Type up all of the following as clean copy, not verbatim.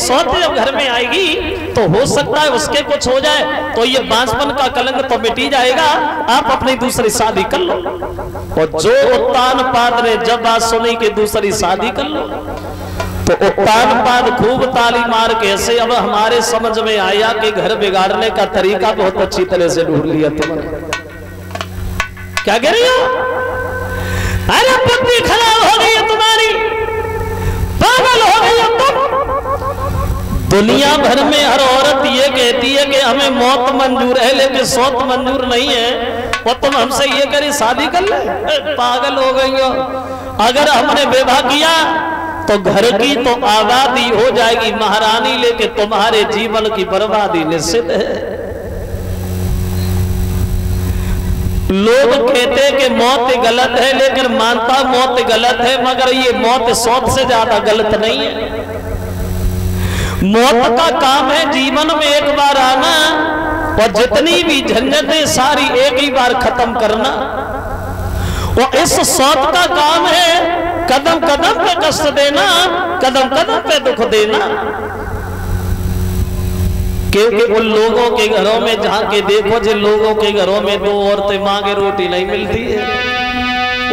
सौत जब घर में आएगी तो हो सकता है उसके कुछ हो जाए, तो ये बांझपन का कलंक तो मिटी जाएगा, आप अपनी दूसरी शादी कर लो। और जो उत्तान पाद ने जब बात सुनी कि दूसरी शादी कर लो, तो उत्तान पाद खूब ताली मार के ऐसे अब हमारे समझ में आया कि घर बिगाड़ने का तरीका बहुत अच्छी तरह से ढूंढ लिया तुमने। क्या कह रही हो? अरे बुद्धि खराब हो गई है तुम्हारी, पागल हो गई हो तुम। दुनिया भर में हर औरत ये कहती है कि हमें मौत मंजूर है लेकिन सौत मंजूर नहीं है, और तुम हमसे ये करी शादी कर ले, पागल हो गई हो। अगर हमने विवाह किया तो घर की तो आबादी हो जाएगी महारानी, लेकिन तुम्हारे जीवन की बर्बादी निश्चित है। लोग कहते कि मौत गलत है, लेकिन मानता मौत गलत है, मगर ये मौत सौत से ज्यादा गलत नहीं है। मौत का काम है जीवन में एक बार आना, और जितनी भी झंझटें सारी एक ही बार खत्म करना। और इस सौत का काम है कदम कदम पे कष्ट देना, कदम कदम पे दुख देना। क्योंकि उन लोगों के घरों में जहाँ के देखो, जिन लोगों के घरों में दो औरतें मांगे रोटी नहीं मिलती है,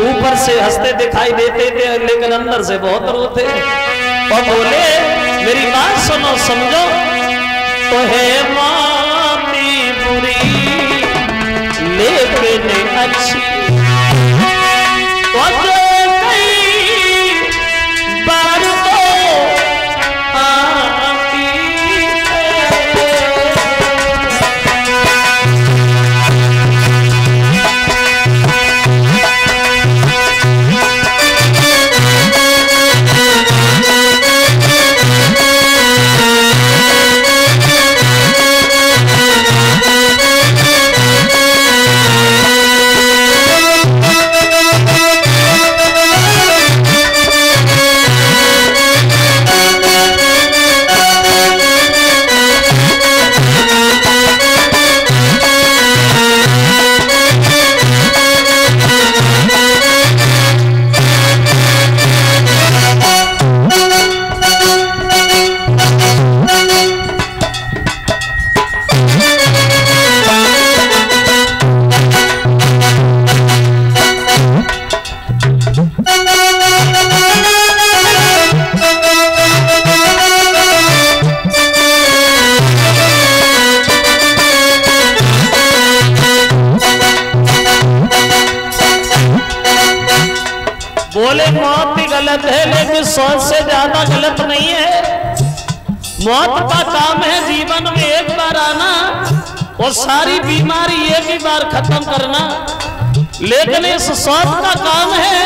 ऊपर से हंसते दिखाई देते थे लेकिन अंदर से बहुत रोते। और बोले मेरी बात सुनो समझो, तो है माती बुरी लेकिन अच्छी, तो सौत से ज्यादा गलत नहीं है। मौत का काम है जीवन में एक बार आना और सारी बीमारी एक ही बार खत्म करना, लेकिन इस सौत का काम है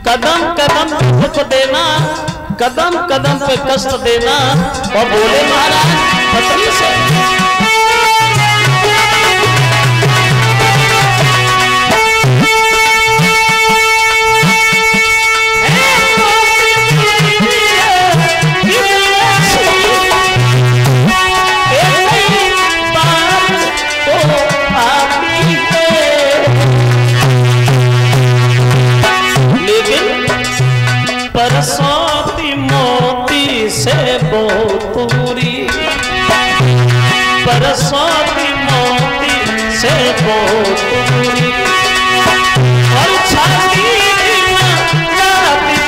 कदम कदम पे दुख देना, कदम कदम पे कष्ट देना। और बोले महाराज पत्नी से परसौती मोती से बहुत दूरी, परसौती मोती से बहुत दूरी, और छाती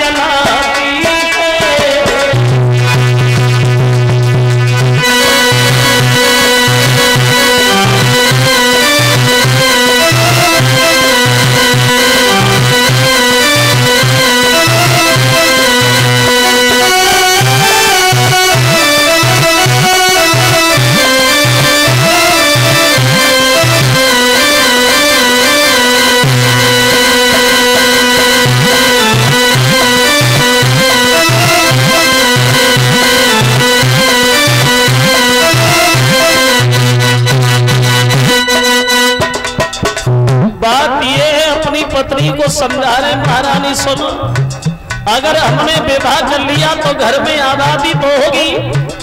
जलाती पत्नी को समझा रहे महारानी सुनो, अगर हमने विवाह कर लिया तो घर में आबादी तो होगी,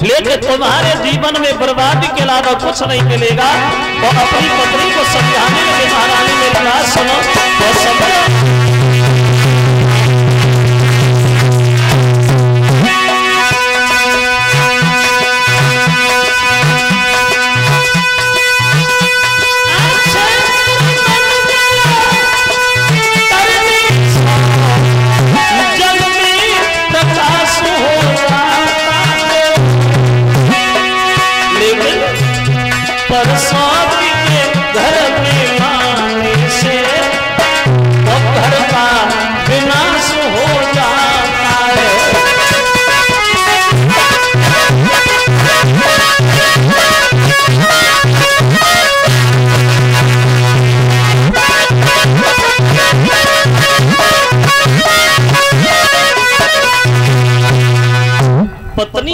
लेकिन तुम्हारे जीवन में बर्बादी के अलावा कुछ नहीं मिलेगा। और अपनी पत्नी को समझाने लगे महारानी मेरी बात सुनो, तो समझो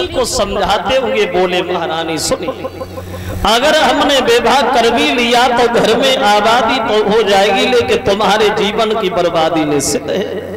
पत्नी को समझाते हुए बोले, महारानी सुनिए, अगर हमने विवाह कर भी लिया तो घर में आबादी तो हो जाएगी, लेकिन तुम्हारे जीवन की बर्बादी निश्चित है।